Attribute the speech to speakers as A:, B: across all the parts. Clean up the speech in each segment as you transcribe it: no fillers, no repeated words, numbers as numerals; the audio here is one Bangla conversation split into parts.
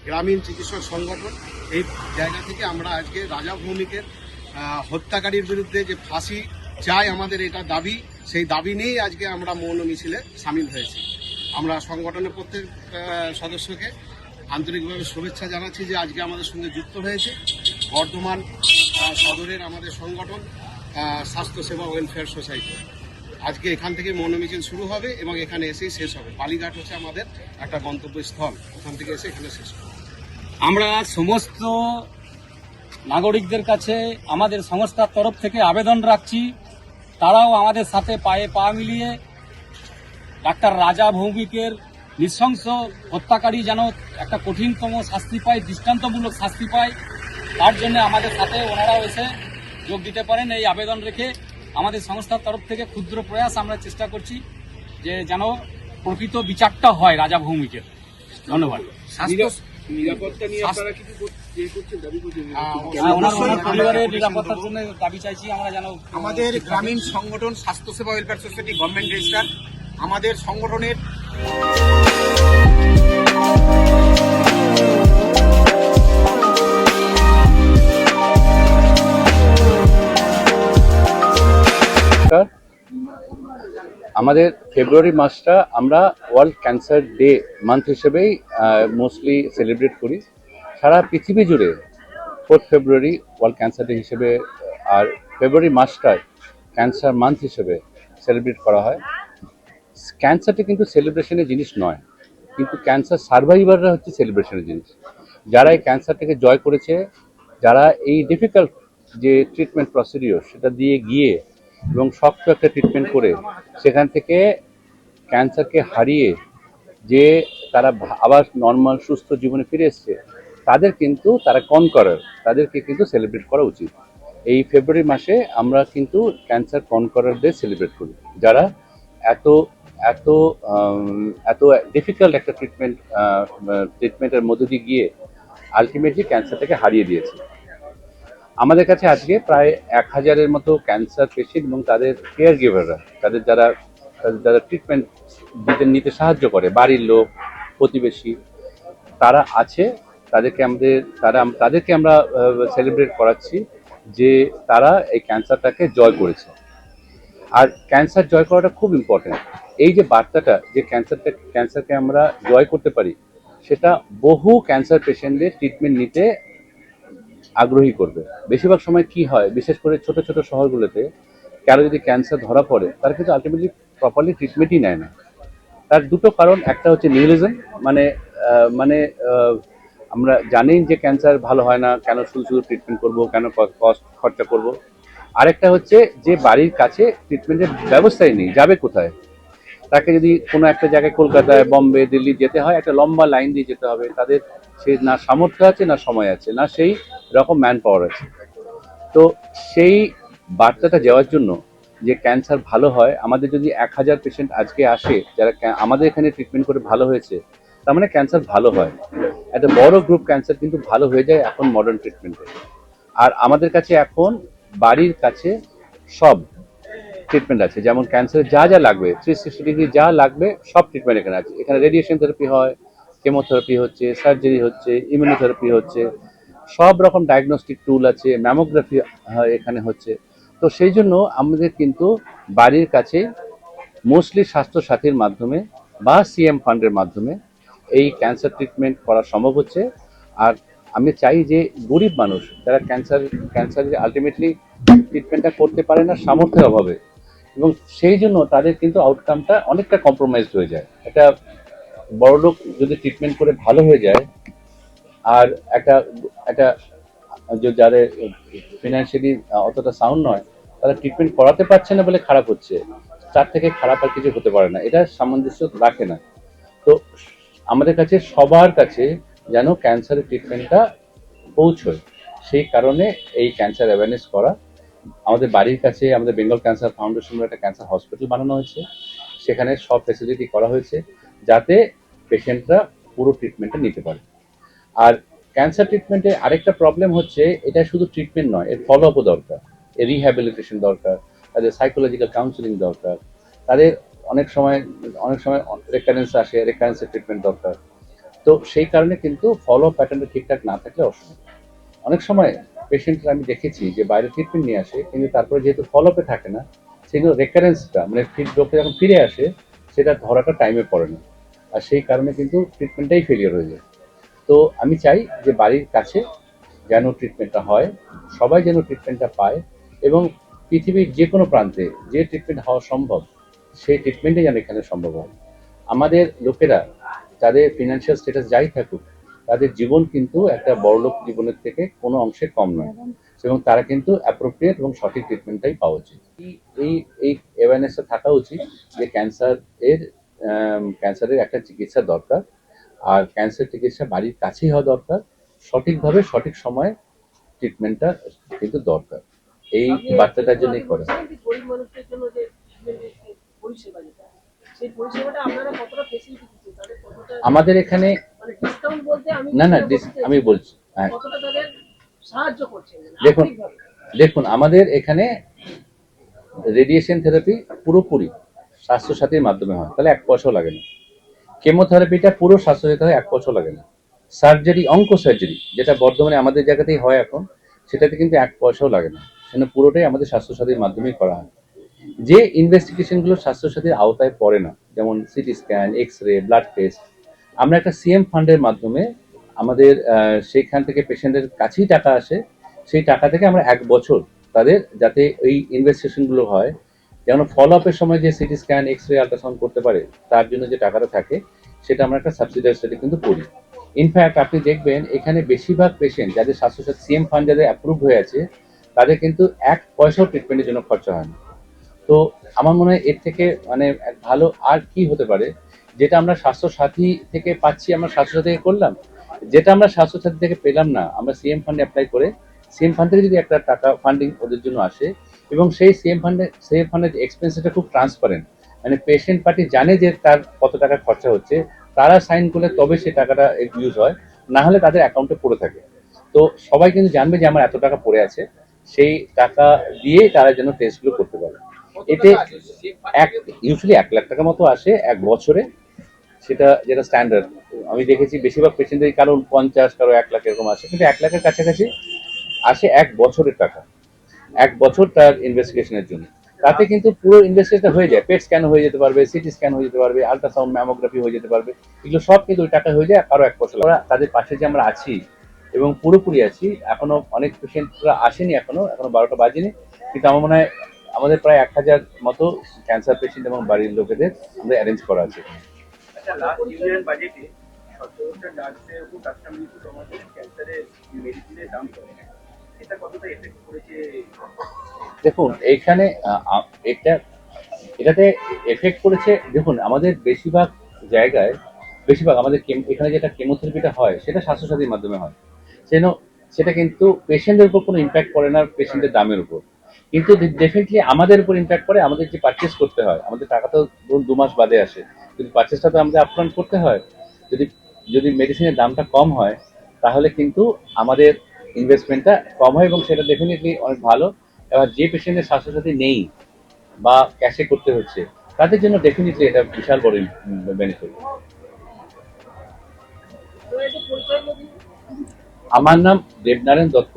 A: গ্রামীণ চিকিৎসক সংগঠন এই জায়গা থেকে আমরা আজকে রাজা ভৌমিকের হত্যাকারীর বিরুদ্ধে যে ফাঁসি চাই, আমাদের এটা দাবি, সেই দাবি নিয়েই আজকে আমরা মৌন মিছিলে সামিল হয়েছি। আমরা সংগঠনের প্রত্যেক সদস্যকে আন্তরিকভাবে শুভেচ্ছা জানাচ্ছি যে আজকে আমাদের সঙ্গে যুক্ত হয়েছে। বর্ধমান সদরের আমাদের সংগঠন স্বাস্থ্যসেবা ওয়েলফেয়ার সোসাইটি। আজকে এখান থেকে মৌন মিছিল শুরু হবে এবং এখানে এসেই শেষ হবে। বালিঘাট হচ্ছে আমাদের একটা গন্তব্যস্থল, ওখান থেকে এসে এখানে শেষ হবে।
B: আমরা সমস্ত নাগরিকদের কাছে আমাদের সংস্থার তরফ থেকে আবেদন রাখছি, তারাও আমাদের সাথে পায়ে পা মিলিয়ে ডাক্তার রাজা ভৌমিকের নৃশংস হত্যাকারী যেন একটা কঠিনতম শাস্তি পায়, দৃষ্টান্তমূলক শাস্তি পায়, তার জন্য আমাদের সাথে ওনারাও এসে যোগ দিতে পারেন। এই আবেদন রেখে আমাদের সংস্থার তরফ থেকে ক্ষুদ্র প্রয়াস আমরা চেষ্টা করছি যে যেন প্রকৃত বিচারটা হয় রাজা ভৌমিকের। ধন্যবাদ।
A: নিরাপত্তা নিয়ে আপনারা কিছু করছেন, দাবি করছেন?
B: ওনার পরিবারের নিরাপত্তার জন্য দাবি চাইছি আমরা যেন।
C: আমাদের গ্রামীণ সংগঠন স্বাস্থ্যসেবা ওয়েলফেয়ার সোসাইটি গভর্নমেন্ট রেজিস্টার, আমাদের সংগঠনের
D: আমাদের ফেব্রুয়ারি মাসটা আমরা ওয়ার্ল্ড ক্যান্সার ডে মান্থ হিসেবেই মোস্টলি সেলিব্রেট করি সারা পৃথিবী জুড়ে। 4 ফেব্রুয়ারি ওয়ার্ল্ড ক্যান্সার ডে হিসেবে আর ফেব্রুয়ারি মাসটায় ক্যান্সার মান্থ হিসেবে সেলিব্রেট করা হয়। ক্যান্সারটা কিন্তু সেলিব্রেশনের জিনিস নয়, কিন্তু ক্যান্সার সার্ভাইভাররা হচ্ছে সেলিব্রেশনের জিনিস। যারা এই ক্যান্সারটাকে জয় করেছে, যারা এই ডিফিকাল্ট যে ট্রিটমেন্ট প্রসিডিওর সেটা দিয়ে গিয়ে এবং শক্ত একটা ট্রিটমেন্ট করে সেখান থেকে ক্যান্সারকে হারিয়ে যে তারা আবার নর্মাল সুস্থ জীবনে ফিরে এসছে, তাদের কিন্তু তারা কনকরার, তাদেরকে কিন্তু সেলিব্রেট করা উচিত। এই ফেব্রুয়ারি মাসে আমরা কিন্তু ক্যান্সার কনকরার ডে সেলিব্রেট করি, যারা এত এত এত ডিফিকাল্ট একটা ট্রিটমেন্টের মধ্যে দিয়ে গিয়ে আলটিমেটলি ক্যান্সারটাকে হারিয়ে দিয়েছে। আমাদের কাছে আজকে প্রায় 1000-এর মতো ক্যান্সার পেশেন্ট এবং তাদের কেয়ার গিভাররা, তাদের যারা ট্রিটমেন্ট নিতে সাহায্য করে, বাড়ির লোক, প্রতিবেশী, তারা আছে। তাদেরকে আমরা সেলিব্রেট করাচ্ছি যে তারা এই ক্যান্সারটাকে জয় করেছে। আর ক্যান্সার জয় করাটা খুব ইম্পর্টেন্ট। এই যে বার্তাটা যে ক্যান্সারকে আমরা জয় করতে পারি, সেটা বহু ক্যান্সার পেশেন্টদের ট্রিটমেন্ট নিতে আগ্রহী করবে। বেশিরভাগ সময় কি হয়, বিশেষ করে ছোট ছোট শহরগুলোতে কারো যদি ক্যান্সার ধরা পড়ে, তারা কিন্তু আলটিমেটলি প্রপারলি ট্রিটমেন্টই নেয় না। তার দুটো কারণ, একটা হচ্ছে নিহিলিজম, মানে আমরা জানি যে ক্যান্সার ভালো হয় না, কেন শুধু ট্রিটমেন্ট করব, কেন কস্ট খরচা করব। আরেকটা হচ্ছে যে বাড়ির কাছে ট্রিটমেন্টের ব্যবস্থাই নেই, যাবে কোথায়? তাকে যদি কোনো একটা জায়গায় কলকাতায়, বম্বে, দিল্লি যেতে হয়, একটা লম্বা লাইন দিয়ে যেতে হবে। তাদের সেই না সামর্থ্য আছে, না সময় আছে, না সেই রকম ম্যান পাওয়ার আছে। তো সেই বার্তাটা যাওয়ার জন্য যে ক্যান্সার ভালো হয়, আমাদের যদি 1000 পেশেন্ট আজকে আসে যারা আমাদের এখানে ট্রিটমেন্ট করে ভালো হয়েছে, তার মানে ক্যান্সার ভালো হয়। একটা বড় গ্রুপ ক্যান্সার কিন্তু ভালো হয়ে যায় এখন মডার্ন ট্রিটমেন্টে। আর আমাদের কাছে এখন বাড়ির কাছে সব ট্রিটমেন্ট আছে, যেমন ক্যান্সারের যা যা লাগবে, 360 ডিগ্রি যা লাগবে সব ট্রিটমেন্ট এখানে আছে। এখানে রেডিয়েশন থেরাপি হয়, কেমোথেরাপি হচ্ছে, সার্জারি হচ্ছে, ইমিউনোথেরাপি হচ্ছে, সব রকম ডায়াগনস্টিক টুল আছে, ম্যামোগ্রাফি এখানে হচ্ছে। তো সেই জন্য আমাদের কিন্তু বাড়ির কাছে মোস্টলি স্বাস্থ্য সাথীর মাধ্যমে বা সিএম ফান্ডের মাধ্যমে এই ক্যান্সার ট্রিটমেন্ট করা সম্ভব হচ্ছে। আর আমি চাই যে গরিব মানুষ যারা ক্যান্সারের আলটিমেটলি ট্রিটমেন্টটা করতে পারে না সামর্থ্যের অভাবে, এবং সেই জন্য তাদের কিন্তু আউটকামটা অনেকটা কম্প্রোমাইজড হয়ে যায়। একটা বড়লোক যদি ট্রিটমেন্ট করে ভালো হয়ে যায়, আর একটা যাদের ফিনান্সিয়ালি অতটা সাউন্ড নয়, তারা ট্রিটমেন্ট করাতে পারছে না বলে খারাপ হচ্ছে, তার থেকে খারাপ আর কিছু হতে পারে না, এটা সামঞ্জস্য রাখে না। তো আমাদের কাছে সবার কাছে যেন ক্যান্সারের ট্রিটমেন্টটা পৌঁছয়, সেই কারণে এই ক্যান্সার অ্যাওয়ারনেস করা। আমাদের বাড়ির কাছে আমাদের বেঙ্গল ক্যান্সার ফাউন্ডেশন একটা ক্যান্সার হসপিটাল বানানো হয়েছে, সেখানে সব ফ্যাসিলিটি করা হয়েছে যাতে পেশেন্টরা পুরো ট্রিটমেন্টটা নিতে পারে। আর ক্যান্সার ট্রিটমেন্টে আরেকটা প্রবলেম হচ্ছে, এটা শুধু ট্রিটমেন্ট নয়, এর ফলো আপও দরকার, এর রিহ্যাবিলিটেশন দরকার, তাদের সাইকোলজিক্যাল কাউন্সিলিং দরকার, তাদের অনেক সময় রেকারেন্স আসে, রেকারেন্সের ট্রিটমেন্ট দরকার। তো সেই কারণে কিন্তু ফলো প্যাটার্নটা ঠিকঠাক না থাকলে অসুবিধা। অনেক সময় পেশেন্টরা আমি দেখেছি যে বাইরে ট্রিটমেন্ট নিয়ে আসে, কিন্তু তারপরে যেহেতু ফলো আপে থাকে না, সেগুলো রেকারেন্সটা মানে রোগটা যখন ফিরে আসে সেটা ধরাটা টাইমে পড়ে না, আর সেই কারণে কিন্তু ট্রিটমেন্টটাই ফেলিয়ার হয়ে যায়। তো আমি চাই যে বাড়ির কাছে যেন ট্রিটমেন্টটা হয়, সবাই যেন ট্রিটমেন্টটা পায়, এবং পৃথিবীর যে কোনো প্রান্তে যে ট্রিটমেন্ট হওয়া সম্ভব সেই ট্রিটমেন্টই যেন এখানে সম্ভব হয়। আমাদের লোকেরা তাদের ফিনান্সিয়াল স্ট্যাটাস যাই থাকুক, তাদের জীবন কিন্তু একটা বড়লোক জীবনের থেকে কোনো অংশে কম নয়, এবং তারা কিন্তু অ্যাপ্রোপ্রিয়েট এবং সঠিক ট্রিটমেন্টটাই পাওয়া উচিত। এই এই অ্যাওয়ারনেসটা থাকা উচিত যে ক্যান্সারের একটা চিকিৎসা দরকার, আর ক্যান্সার চিকিৎসা বাড়ির কাছেই হওয়া দরকার, সঠিকভাবে সঠিক সময়ে ট্রিটমেন্টটা কিন্তু দরকার। এই বার্তাটার জন্যই করে। আমাদের এখানে না না আমি বলছি, হ্যাঁ দেখুন দেখুন আমাদের এখানে রেডিয়েশন থেরাপি পুরোপুরি স্বাস্থ্যসাথীর মাধ্যমে হয়, তাহলে 1 পয়সাও লাগে না। কেমোথেরাপিটা পুরো স্বাস্থ্যসাথী হয়, 1 পয়সাও লাগে না। সার্জারি, অঙ্ক সার্জারি যেটা বর্ধমানে আমাদের জায়গাতেই হয় এখন, সেটাতে কিন্তু 1 পয়সাও লাগে না, সেটা পুরোটাই আমাদের স্বাস্থ্যসাথীর মাধ্যমেই করা হয়। যে ইনভেস্টিগেশনগুলো স্বাস্থ্যসাথীর আওতায় পড়ে না, যেমন CT scan, X ray, blood test, আমরা একটা সিএম ফান্ডের মাধ্যমে আমাদের সেইখান থেকে পেশেন্টের কাছেই টাকা আসে, সেই টাকা থেকে আমরা 1 বছর তাদের যাতে এই ইনভেস্টিগেশনগুলো হয়, যেমন ফলো আপের সময় যে CT scan, X ray, ultrasound করতে পারে, তার জন্য যে টাকাটা থাকে সেটা আমরা একটা সাবসিডারি সেটা কিন্তু করি। ইনফ্যাক্ট আপনি দেখবেন এখানে বেশিরভাগ পেশেন্ট যাদের স্বাস্থ্যসাথী সিএম ফান্ড যাদের অ্যাপ্রুভ হয়ে আছে, তাদের কিন্তু 1 পয়সাও ট্রিটমেন্টের জন্য খরচা হয় না। তো আমার মনে হয় এর থেকে মানে ভালো আর কি হতে পারে, যেটা আমরা স্বাস্থ্যসাথী থেকে পাচ্ছি আমরা স্বাস্থ্যসাথী থেকে করলাম, যেটা আমরা স্বাস্থ্যসাথী থেকে পেলাম না আমরা সিএম ফান্ডে অ্যাপ্লাই করে, সিএম ফান্ড থেকে যদি একটা টাকা ফান্ডিং ওদের জন্য আসে, এবং সেই সিএম ফান্ডের এক্সপেন্সটা খুব ট্রান্সপারেন্ট, মানে পেশেন্ট পার্টি জানে যে তার কত টাকা খরচা হচ্ছে, তারা সাইন করলে তবে সেই টাকাটা ইউজ হয়, না হলে তাদের অ্যাকাউন্টে পড়ে থাকে। তো সবাই কিন্তু জানবে যে আমার এত টাকা পড়ে আছে, সেই টাকা দিয়ে তারা যেন টেস্টগুলো করতে পারে। এতে ইউজুয়ালি 1 লাখ টাকা মতো আসে 1 বছরে, সেটা যেটা স্ট্যান্ডার্ড। আমি দেখেছি বেশিরভাগ পেশেন্টের কারো 50, কারো 1 লাখ এরকম আসে, কিন্তু 1 লাখের কাছাকাছি আসে 1 বছরের টাকা, 1 বছর তার ইনভেস্টিগেশনের জন্য। তাতে কিন্তু পুরো ইনভেস্টিগেশন হয়ে যায়, পেট স্ক্যান হয়ে যেতে পারবে, সিটি স্ক্যান হয়ে যেতে পারবে, আল্ট্রাসাউন্ড, ম্যামোগ্রাফি হয়ে যেতে পারবে, এগুলো সব কিন্তু ওই টাকা হয়ে যায়। কারো 1 বছর তাদের পাশে যে আমরা আছি এবং পুরোপুরি আছি, এখনো অনেক পেশেন্টরা আসেনি, এখনো 12টা বাজেনি, কিন্তু আমার মনে হয় আমাদের প্রায় 1000 মতো ক্যান্সার পেশেন্ট এবং বাড়ির লোকেদের আমরা অ্যারেঞ্জ করা আছে।
C: আচ্ছা, লাস্ট ইউনিয়ন বাজেটে 17টা ডাক্তারের উপর কাস্টম মৃত্যু সমাজে ক্যান্সারের মেডিসিনের দাম কমে গেছে, এটা কতটা এফেক্ট করেছে?
D: দেখুন এইখানে এটাতে এফেক্ট করেছে। দেখুন আমাদের বেশিরভাগ জায়গায়, বেশিরভাগ আমাদের এখানে যেটা কেমোথেরাপিটা হয় সেটা স্বাস্থ্যসাথীর মাধ্যমে হয়, সেটা কিন্তু পেশেন্টের উপর কোনো ইম্প্যাক্ট পড়ে না, পেশেন্টের দামের উপর, কিন্তু ডেফিনেটলি আমাদের উপর ইম্প্যাক্ট পড়ে। আমাদের যে পারচেস করতে হয়, আমাদের টাকা তো ধরুন 2 মাস বাদে আসে, কিন্তু পারচেসটা তো আমাদের আপফ্রন্ট করতে হয়। যদি মেডিসিনের দামটা কম হয়, তাহলে কিন্তু আমাদের ইনভেস্টমেন্টটা কম হয়, এবং সেটা ডেফিনেটলি অনেক ভালো। এবার যে পেশেন্টের স্বাস্থ্যসাথী নেই বা ক্যাশে করতে হচ্ছে, তাদের জন্য ডেফিনেটলি এটা বিশাল বড় বেনিফিট। আমার নাম দেবনারায়ণ দত্ত,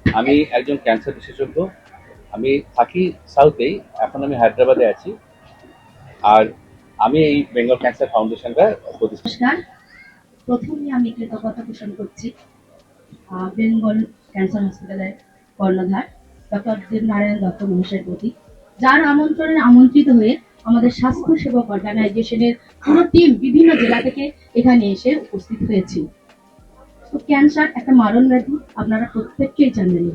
D: আমি একজন ক্যান্সার বিশেষজ্ঞ। আমি থাকি সাউথেই, এখন আমি হায়দ্রাবাদে আছি, আর আমি এই বেঙ্গল ক্যান্সার ফাউন্ডেশনটা প্রতিষ্ঠা।
E: প্রথমেই আমি কৃতজ্ঞতা পোষণ করছি বেঙ্গল ক্যান্সার হসপিটালের কর্ণধার ডক্টর দেবনারায়ণ দত্ত মহাশয়ের প্রতি, যার আমন্ত্রণে আমন্ত্রিত হয়ে আমাদের স্বাস্থ্য সেবক অর্গানাইজেশনের পুরো টিম বিভিন্ন জেলা থেকে এখানে এসে উপস্থিত হয়েছি। তো ক্যান্সার একটা মারণ ব্যাধি, আপনারা প্রত্যেককেই জানেন।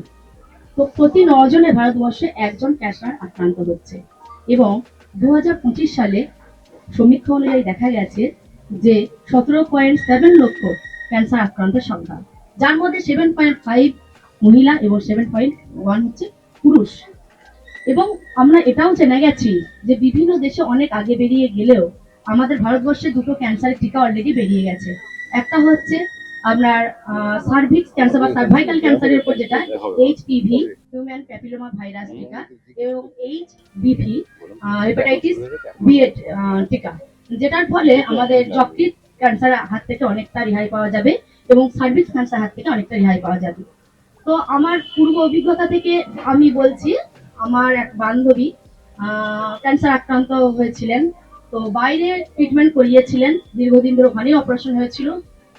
E: তো প্রতি 9 জনের ভারতবর্ষে একজন ক্যান্সার আক্রান্ত হচ্ছে, এবং 2025 সালে সমীক্ষা অনুযায়ী দেখা গেছে যে 17.7 লক্ষ ক্যান্সার আক্রান্তের সংখ্যা, যার মধ্যে 7.5 মহিলা এবং 7.1 হচ্ছে পুরুষ। এবং আমরা এটাও জেনে গেছি যে বিভিন্ন দেশে অনেক আগে বেরিয়ে গেলেও আমাদের ভারতবর্ষে দুটো ক্যান্সারের টিকা অলরেডি বেরিয়ে গেছে। একটা হচ্ছে আপনার সার্ভিক্স ক্যান্সার বা সার্ভাইকাল ক্যান্সারের উপর যেটা এইচপিভি হিউম্যান প্যাপিলোমা ভাইরাস টিকা, এবং এইচবিভি হেপাটাইটিস বি টিকা, যেটার ফলে আমাদের যকৃৎ ক্যান্সারের হাত থেকে অনেকটা রেহাই পাওয়া যাবে এবং সার্ভিক্স ক্যান্সার হাত থেকে অনেকটা রেহাই পাওয়া যাবে। তো আমার পূর্ব অভিজ্ঞতা থেকে আমি বলছি, আমার এক বান্ধবী ক্যান্সার আক্রান্ত হয়েছিলেন, তো বাইরে ট্রিটমেন্ট করিয়েছিলেন, দীর্ঘদিন ধরে ওখানেই অপারেশন হয়েছিল।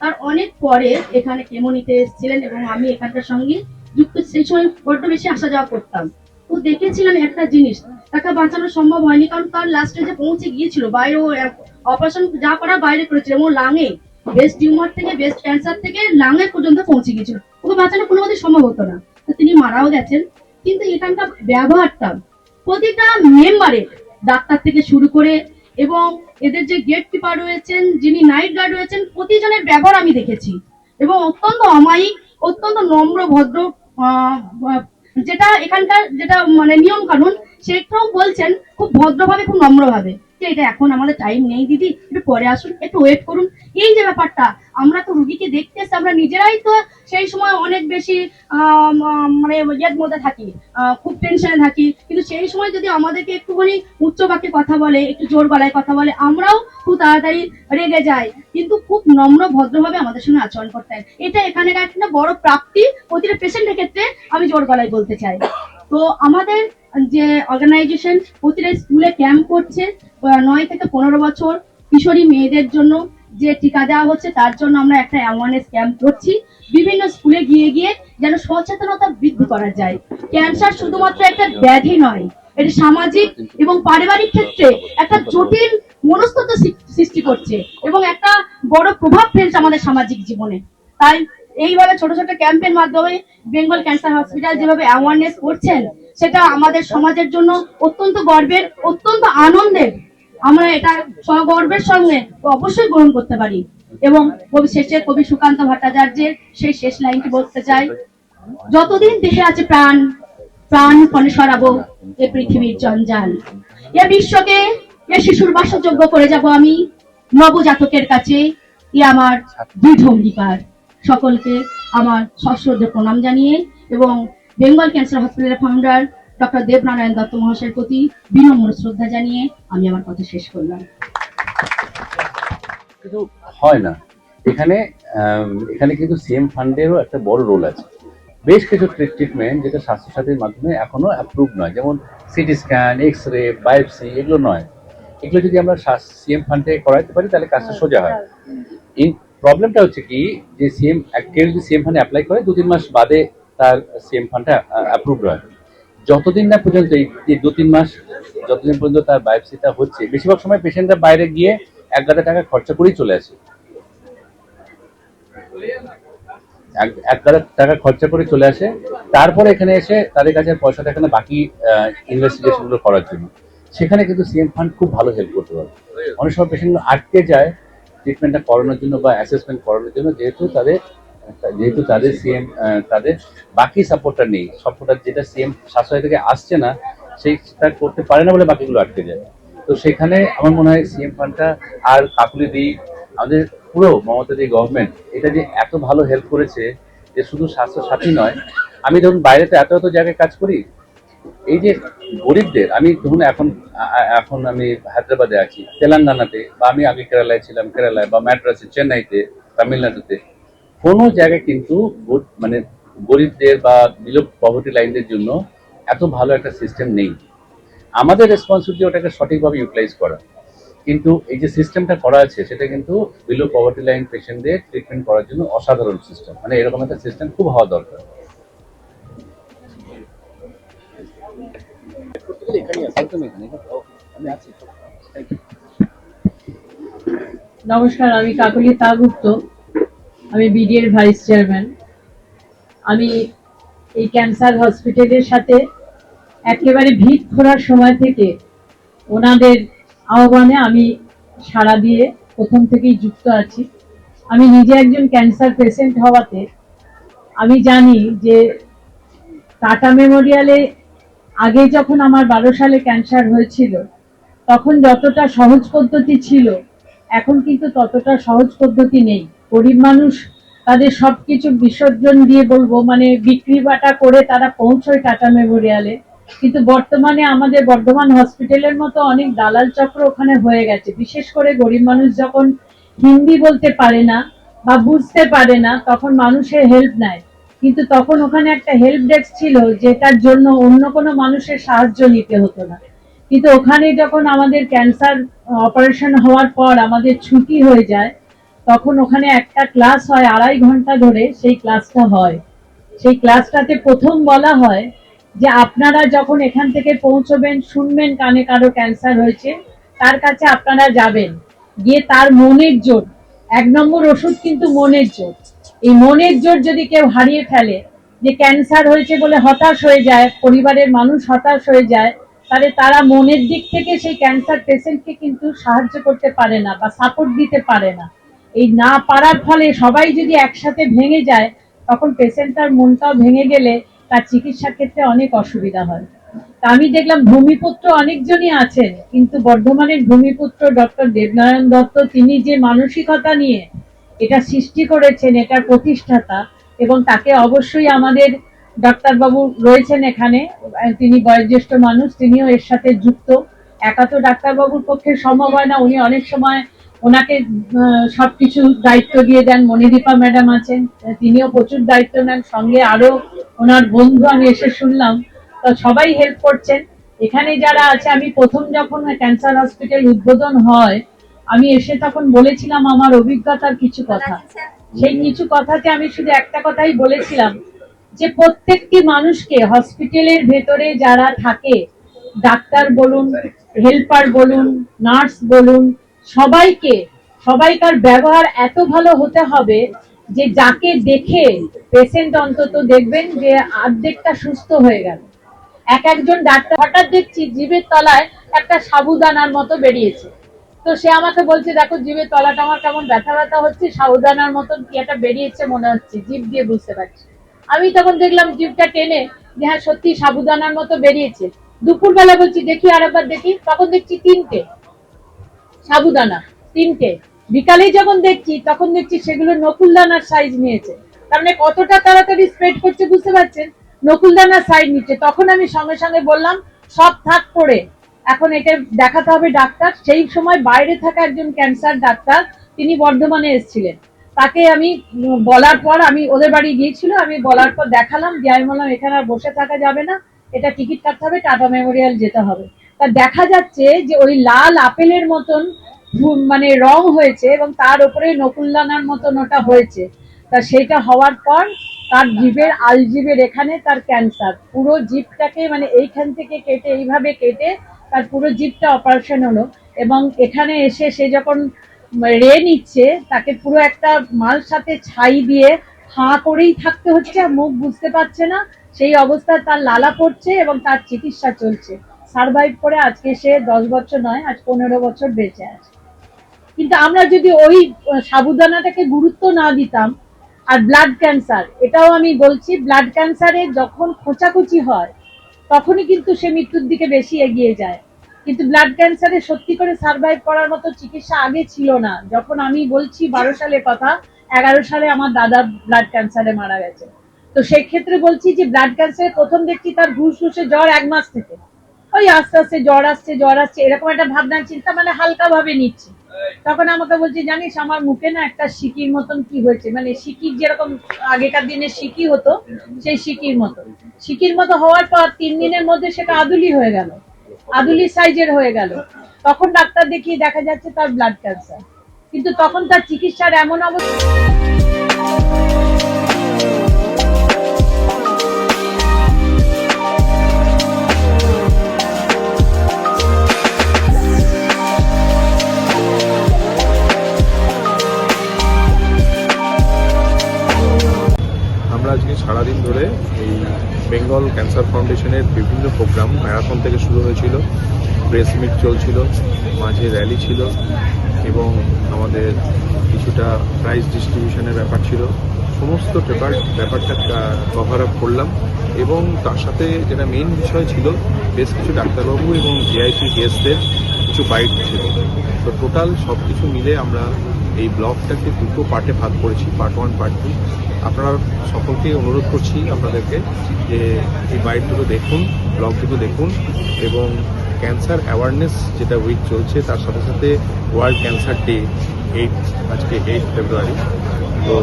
E: তার অনেক পরে এখানে কেমো নিতে এসেছিলেন এবং আমি এখানকার সঙ্গে যুক্ত, সেই সময় বড্ড বেশি আসা যাওয়া করতাম। তো দেখেছিলাম একটা জিনিস, তাকে বাঁচানো সম্ভব হয়নি, কারণ তার লাস্ট স্টেজে পৌঁছে গিয়েছিল, বাইরে অপারেশন যা করা বাইরে করেছিল এবং লাঙে ব্রেস্ট টিউমার থেকে ব্রেস্ট ক্যান্সার থেকে লাঙে পর্যন্ত পৌঁছে গিয়েছিল, ওকে বাঁচানো কোনোভাবে সম্ভব হতো না। তো তিনি মারাও গেছেন। কিন্তু এখানকার ব্যবহারটা প্রতিটা মেম্বারের, ডাক্তার থেকে শুরু করে এবং এদের যে গেট কিপার রয়েছেন, যিনি নাইট গার্ড রয়েছেন, প্রতিজনের ব্যবহার আমি দেখেছি এবং অত্যন্ত অমায়িক, অত্যন্ত নম্র ভদ্র। যেটা এখানকার যেটা মানে নিয়ম কানুন, সেটাও বলছেন খুব ভদ্রভাবে, খুব নম্রভাবে, যে এটা এখন আমাদের টাইম নেই দিদি, একটু পরে আসুন, একটু ওয়েট করুন। এই যে ব্যাপারটা, আমরা তো রুগীকে দেখতে এসে আমরা নিজেরাই তো সেই সময় অনেক বেশি মানে ইয়ের মধ্যে থাকি, খুব টেনশনে থাকি, কিন্তু সেই সময় যদি আমাদেরকে একটুখানি উচ্চ বাক্যে কথা বলে, একটু জোর গলায় কথা বলে, আমরাও খুব তাড়াতাড়ি রেগে যাই, কিন্তু খুব নম্র ভদ্রভাবে আমাদের সঙ্গে আচরণ করতে হয়। এটা এখানের একটা বড় প্রাপ্তি প্রতিটা পেশেন্টের ক্ষেত্রে, আমি জোর গলায় বলতে চাই। তো আমাদের যে অর্গানাইজেশন প্রতিটা স্কুলে ক্যাম্প করছে, 9 থেকে 15 বছর কিশোরী মেয়েদের জন্য যে টিকা দেওয়া হচ্ছে, তার জন্য আমরা একটা অ্যাওয়ারনেস ক্যাম্প করছি বিভিন্ন স্কুলে গিয়ে গিয়ে, যেন সচেতনতা বৃদ্ধি করা যায়। ক্যান্সার শুধুমাত্র একটা ব্যাধি নয়, এটি সামাজিক এবং পারিবারিক ক্ষেত্রে একটা জটিল মনস্তত্ত্ব সৃষ্টি করছে এবং একটা বড় প্রভাব ফেলছে আমাদের সামাজিক জীবনে। তাই এইভাবে ছোট ছোট ক্যাম্পের মাধ্যমে বেঙ্গল ক্যান্সার হসপিটাল যেভাবে অ্যাওয়ারনেস করছেন, সেটা আমাদের সমাজের জন্য অত্যন্ত গর্বের, অত্যন্ত আনন্দের। আমরা এটা সগর্বের সঙ্গে অবশ্যই গ্রহণ করতে পারি। এবং শেষে কবি সুকান্ত ভট্টাচার্যের সেই শেষ লাইনটি বলতে চাই, যতদিন দেহে আছে প্রাণ, প্রাণ পণে সরাবো এ পৃথিবীর জঞ্জাল, এ বিশ্বকে এ শিশুর বাসযোগ্য করে যাব আমি নবজাতকের কাছে, এ আমার দৃঢ় অঙ্গীকার। সকলকে আমার সশ্রদ্ধ প্রণাম জানিয়ে এবং বেঙ্গল ক্যান্সার হসপিটালের ফাউন্ডার ডক্টর দেবনারায়ণ দত্ত মহাশয়ের প্রতি বিনম্র শ্রদ্ধা জানিয়ে আমি আমার কথা শেষ করলাম।
D: কিন্তু হয় না এখানে, এখানে কিন্তু সিএম ফান্ডেরও একটা বড় রোল আছে। বেশ কিছু ট্রিটমেন্ট যেটা স্বাস্থ্যসাথীর মাধ্যমে এখনো অ্যাপ্রুভ নয়, যেমন CT scan, X ray, biopsy, এগুলো নয়। এগুলো যদি আমরা সিএম ফান্ডে করাইতে পারি তাহলে কাজটা সোজা হয়। প্রবলেমটা হচ্ছে কি, যে কেউ যদি সিএম ফান্ডে অ্যাপ্লাই করে 2-3 মাস বাদে তার সিএম ফান্ডটা অ্যাপ্রুভ হয়। যতদিন না পর্যন্ত এই 2-3 মাস যতদিন পর্যন্ত তার বায়োপসিটা হচ্ছে, বেশিরভাগ সময় পেশেন্টরা বাইরে গিয়ে 1,000 টাকা খরচা করেই চলে আসে, 1,000 টাকা খরচা করে চলে আসে। তারপরে এখানে এসে তাদের কাছে পয়সা থাকে না বাকি ইনভেস্টিগেশন গুলো করার জন্য। সেখানে কিন্তু সিএম ফান্ড খুব ভালো হেল্প করতে পারে। অনেক সময় পেশেন্ট আটকে যায় ট্রিটমেন্টটা করানোর জন্য বা অ্যাসেসমেন্ট করানোর জন্য, যেহেতু তাদের সিএম তাদের বাকি সাপোর্টটা নেই, সাপোর্টটা যেটা সিএম স্বাস্থ্য থেকে আসছে না, সেইটা করতে পারে না বলে বাকিগুলো আটকে যায়। তো সেখানে আমার মনে হয় সিএম ফান্ডটা আর কাকুলিদি, আমাদের পুরো মমতাদি গভর্নমেন্ট এটা যে এত ভালো হেল্প করেছে, যে শুধু স্বাস্থ্য সাথী নয়, আমি ধরুন বাইরেতে এত জায়গায় কাজ করি, এই যে গরিবদের, আমি ধরুন এখন আমি হায়দ্রাবাদে আছি, তেলেঙ্গানাতে, বা আমি আগে কেরালায় ছিলাম, কেরালায় বা ম্যাড্রাসে, চেন্নাইতে, তামিলনাড়ুতে, কোনো জায়গায় কিন্তু মানে গরিবদের বা বিলো পভার্টি লাইনদের জন্য এত ভালো একটা সিস্টেম নেই। আমাদের রেসপন্সিবিলিটি ওটাকে সঠিকভাবে ইউটিলাইজ করা, কিন্তু এই যে সিস্টেমটা করা আছে সেটা কিন্তু বিলো পভার্টি লাইন পেশেন্টদের ট্রিটমেন্ট করার জন্য অসাধারণ সিস্টেম। মানে এরকম একটা সিস্টেম খুব হওয়া দরকার।
F: নমস্কার, আমি কাকলি তাগুপ্ত, আমি বিডিএর ভাইস চেয়ারম্যান। আমি এই ক্যান্সার হসপিটালের সাথে একেবারে ভিত খোঁড়ার সময় থেকে ওনাদের আহ্বানে আমি সাড়া দিয়ে প্রথম থেকেই যুক্ত আছি। আমি নিজে একজন ক্যান্সার পেশেন্ট হওয়াতে আমি জানি যে টাটা মেমোরিয়ালে আগে যখন আমার 12 সালে ক্যান্সার হয়েছিল তখন যতটা সহজ পদ্ধতি ছিল এখন কিন্তু ততটা সহজ পদ্ধতি নেই। গরিব মানুষ তাদের সবকিছু বিসর্জন দিয়ে বলবো মানে বিক্রি বাটা করে তারা পৌঁছয় টাটা মেমোরিয়ালে, কিন্তু বর্তমানে আমাদের বর্ধমান হসপিটালের মতো অনেক দালাল চক্র ওখানে হয়ে গেছে। বিশেষ করে গরিব মানুষ যখন হিন্দি বলতে পারে না বা বুঝতে পারে না তখন মানুষের হেল্প নেয়, কিন্তু তখন ওখানে একটা হেল্প ডেস্ক ছিল যেটার জন্য অন্য কোনো মানুষের সাহায্য নিতে হতো না। কিন্তু ওখানে যখন আমাদের ক্যান্সার অপারেশন হওয়ার পর আমাদের ছুটি হয়ে যায় তখন ওখানে একটা ক্লাস হয় 2.5 ঘন্টা ধরে, সেই ক্লাসটা হয়। সেই ক্লাসটাতে প্রথম বলা হয় যে আপনারা যখন এখান থেকে পৌঁছবেন শুনবেন কানে কারো ক্যান্সার হয়েছে, তার কাছে আপনারা যাবেন, গিয়ে তার মনের জোর, 1 নম্বর ওষুধ কিন্তু মনের জোর। এই মনের জোর যদি কেউ হারিয়ে ফেলে, যে ক্যান্সার হয়েছে বলে হতাশ হয়ে যায়, পরিবারের মানুষ হতাশ হয়ে যায়, তাহলে তারা মনের দিক থেকে সেই ক্যান্সার পেশেন্টকে কিন্তু সাহায্য করতে পারে না বা সাপোর্ট দিতে পারে না। এই না পারার ফলে সবাই যদি একসাথে ভেঙে যায় তখন পেশেন্টটার মনটাও ভেঙে গেলে তার চিকিৎসার ক্ষেত্রে অনেক অসুবিধা হয়। তা আমি দেখলাম ভূমিপুত্র অনেকজনই আছেন, কিন্তু বর্ধমানের ভূমিপুত্র ডক্টর দেবনারায়ণ দত্ত, তিনি যে মানসিকতা নিয়ে এটা সৃষ্টি করেছেন, এটার প্রতিষ্ঠাতা, এবং তাকে অবশ্যই আমাদের ডাক্তারবাবু রয়েছেন এখানে, তিনি বয়োজ্যেষ্ঠ মানুষ, তিনিও এর সাথে যুক্ত। একা তো ডাক্তারবাবুর পক্ষে সম্ভব হয় না, উনি অনেক সময় ওনাকে সবকিছু দায়িত্ব দিয়ে দেন। মণিদীপা ম্যাডাম আছেন, তিনিও প্রচুর দায়িত্ব নেন, সঙ্গে আরো ওনার বন্ধু আমি এসে শুনলাম, তো সবাই হেল্প করছেন এখানে যারা আছে। আমি প্রথম যখন ক্যান্সার হসপিটাল উদ্বোধন হয় আমি এসে তখন বলেছিলাম আমার অভিজ্ঞতার কিছু কথা। সেই কিছু কথাতে আমি শুধু একটা কথাই বলেছিলাম যে প্রত্যেকটি মানুষকে হসপিটালের ভেতরে যারা থাকে, ডাক্তার বলুন, হেল্পার বলুন, নার্স বলুন, সবাইকার ব্যবহার এত ভালো হতে হবে যে যাকে দেখে পেশেন্ট অন্তত দেখবেন যে অর্ধেকটা সুস্থ হয়ে গেল। একজন ডাক্তার হঠাৎ দেখছি জিভের তলায় একটা সাবুদানার মতো বেরিয়েছে, তো সে আমাকে বলছে দেখো জিভের তলাটা আমার কেমন ব্যথা ব্যথা হচ্ছে, সাবুদানার মতন কি একটা বেরিয়েছে মনে হচ্ছে, জিভ দিয়ে বুঝতে পারছি। আমি তখন দেখলাম জিভটা টেনে যে হ্যাঁ সত্যি সাবুদানার মতো বেরিয়েছে। দুপুরবেলা বলছি দেখি আরেকবার দেখি, তখন দেখছি 3টে সাবুদানা, 3টে। বিকালে যখন দেখছি তখন দেখছি সেগুলো নকুলদানার সাইজ নিয়েছে। তার মানে কতটা তাড়াতাড়ি স্প্রেড করছে বুঝতে পারছেন, নকুলদানার সাইজ নিচ্ছে। তখন আমি সঙ্গে সঙ্গে বললাম সব থাক পড়ে, এখন এটা দেখাতে হবে ডাক্তার। সেই সময় বাইরে থাকা একজন ক্যান্সার ডাক্তার, তিনি বর্ধমানে এসেছিলেন, তাকে আমি বলার পর, আমি ওদের বাড়ি গিয়েছিল, আমি বলার পর দেখালাম যে আমি বললাম এখানে আর বসে থাকা যাবে না, এটা টিকিট কাটতে হবে, টাটা মেমোরিয়াল যেতে হবে। তা দেখা যাচ্ছে যে ওই লাল আপেলের মতন মানে রং হয়েছে এবং তার উপরে নকুলদানার মতন ওটা হয়েছে। তা সেটা হওয়ার পর তার জিভের আলজিভের এখানে তার ক্যান্সার, পুরো জিভটাকে মানে এইখান থেকে কেটে এইভাবে কেটে তার পুরো জিভটা অপারেশন হলো। এবং এখানে এসে সে যখন রে নিচ্ছে তাকে পুরো একটা মাল সাথে ছাই দিয়ে হাঁ করেই থাকতে হচ্ছে, আর মুখ বুঝতে পারছে না, সেই অবস্থায় তার লালা পড়ছে এবং তার চিকিৎসা চলছে। সারভাইভ করে আজকে সে 10 বছর নয়, আজ 15 বছর বেঁচে আছে। কিন্তু আমরা যদি ওই সাবুদানাটাকে গুরুত্ব না দিতাম, আর ব্লাড ক্যান্সার, এটাও আমি বলছি, ব্লাড ক্যান্সারে যখন খোঁচাখুচি হয় তখনই কিন্তু সে মৃত্যুর দিকে বেশি এগিয়ে যায়। কিন্তু ব্লাড ক্যান্সারে সত্যি করে সারভাইভ করার মতো চিকিৎসা আগে ছিল না। যখন আমি বলছি 12 সালের কথা, 11 সালে আমার দাদা ব্লাড ক্যান্সারে মারা গেছে। তো সেই ক্ষেত্রে বলছি যে ব্লাড ক্যান্সারে প্রথম দেখছি তার ঘুষঘুষে জ্বর 1 মাস থেকে, ওই আস্তে আস্তে জ্বর আসছে এরকম একটা ভাবনা চিন্তা, মানে হালকা ভাবে নিচ্ছি। তখন আমাকে বলছে জানিস আমার মুখে না একটা সিকির মতন কি হয়েছে, মানে সিকির যেরকম আগেকার দিনে সিকি হতো সেই সিকির মতো হওয়ার পর 3 দিনের মধ্যে সেটা আদুলি হয়ে গেল, আদুলি সাইজের হয়ে গেল। তখন ডাক্তার দেখিয়ে দেখা যাচ্ছে তার ব্লাড ক্যান্সার, কিন্তু তখন তার চিকিৎসার এমন অবস্থা।
G: আমরা আজকে সারাদিন ধরে এই বেঙ্গল ক্যান্সার ফাউন্ডেশনের বিভিন্ন প্রোগ্রাম, ম্যারাথন থেকে শুরু হয়েছিল, প্রেস মিট চলছিল, মাঝে র্যালি ছিল, এবং আমাদের কিছুটা প্রাইজ ডিস্ট্রিবিউশনের ব্যাপার ছিল, সমস্ত ব্যাপারটা কভার আপ করলাম। এবং তার সাথে যেটা মেইন বিষয় ছিল, বেশ কিছু ডাক্তারবাবু এবং ভিআইপি গেস্টদের কিছু বাইট ছিল। তো টোটাল সব কিছু মিলে আমরা এই ব্লগটাকে দুটো পার্টে ভাগ করেছি, পার্ট 1 পার্ট 2। আপনারা সকলকে অনুরোধ করছি আপনাদেরকে যে এই বাইট দুটো দেখুন, ব্লগ দুটো দেখুন, এবং ক্যান্সার অ্যাওয়ারনেস যেটা উইক চলছে তার সাথে সাথে ওয়ার্ল্ড ক্যান্সার ডে আজকে 8 ফেব্রুয়ারি, তো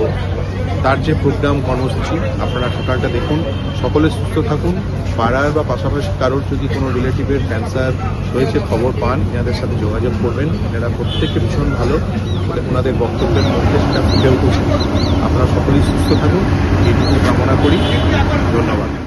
G: তার যে প্রোগ্রাম কর্মসূচি আপনারা টোটালটা দেখুন। সকলে সুস্থ থাকুন। পাড়ার বা পাশাপাশি কারোর যদি কোনো রিলেটিভের ক্যান্সার হয়েছে খবর পান, এনাদের সাথে যোগাযোগ করবেন। এনারা প্রত্যেকে ভীষণ ভালো, ওনাদের বক্তব্যের মধ্যে সেটা ফুটে উঠেছে। আপনারা সকলেই সুস্থ থাকুন, এইটুকু কামনা করি। ধন্যবাদ।